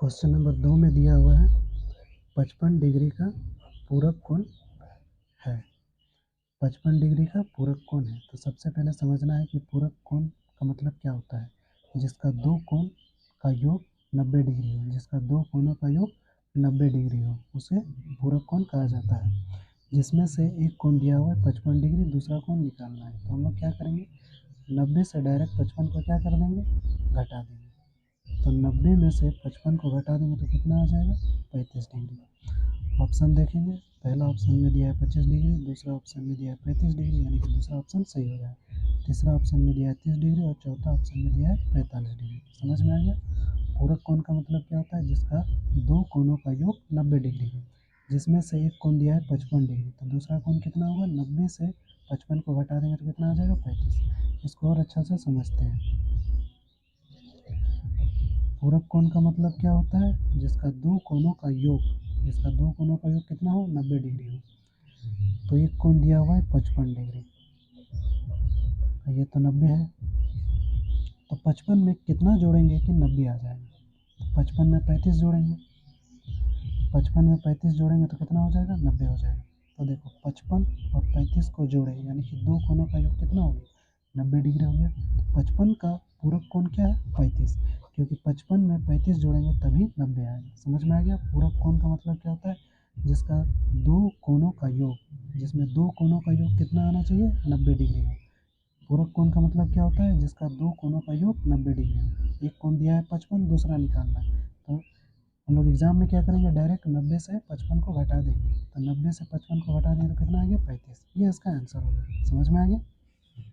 Question number 2 में दिया हुआ है 55 डिग्री का पूरक कोण है। 55 डिग्री का पूरक कोण है, तो सबसे पहले समझना है कि पूरक कोण का मतलब क्या होता है। जिसका दो कोण का योग 90 डिग्री हो, जिसका दो कोणों का योग 90 डिग्री हो उसे पूरक कोण कहा जाता है। जिसमें से एक कोण दिया हुआ है 55 डिग्री, दूसरा कोण निकालना है। तो हम लोग क्या करेंगे, 90 से डायरेक्ट 55 को क्या कर देंगे, घटा देंगे। तो 90 में से 55 को घटा देंगे तो कितना आ जाएगा, 35 डिग्री। ऑप्शन देखेंगे, पहला ऑप्शन में दिया है 25 डिग्री, दूसरा ऑप्शन में दिया है 35 डिग्री, यानी कि दूसरा ऑप्शन सही हो गया। तीसरा ऑप्शन में दिया है 30 डिग्री और चौथा ऑप्शन में दिया है 45 डिग्री। समझ में आ गया। पूरक कोण का मतलब क्या होता है, जिसका दो कोणों का योग 90 डिग्री है, जिसमें से एक कोण दिया है 55 डिग्री, तो दूसरा कोण कितना होगा, 90 से 55 को घटा देंगे तो कितना आ जाएगा, 35। इसको और अच्छा से समझते हैं। पूरक कोण का मतलब क्या होता है, जिसका दो कोणों का योग, जिसका दो कोणों का योग कितना हो, 90 डिग्री हो। तो एक कोण दिया हुआ है 55 डिग्री, ये तो 90 है, तो 55 में कितना जोड़ेंगे कि 90 आ जाएगा। तो 55 में 35 जोड़ेंगे, 55 में 35 जोड़ेंगे तो कितना हो जाएगा, 90 हो जाएगा। तो देखो 55 और 35 को जोड़े, यानी कि दो कोणों का योग कितना हो गया, 90 डिग्री हो गया। तो 55 का पूरक कोण क्या है, 35, क्योंकि 55 में 35 जोड़ेंगे तभी 90 आएगा। समझ में आ गया। पूरक कोण का मतलब क्या होता है, जिसका दो कोणों का योग, जिसमें दो कोणों का योग कितना आना चाहिए, 90 डिग्री हो। पूरक कोण का मतलब क्या होता है, जिसका दो कोणों का योग 90 डिग्री हो। एक कोण दिया है 55, दूसरा निकालना है। तो हम लोग एग्जाम में क्या करेंगे, डायरेक्ट 90 से 55 को घटा देंगे। तो 90 से 55 को घटा देंगे तो कितना आ गया, 35। ये इसका आंसर होगा। समझ में आ गया।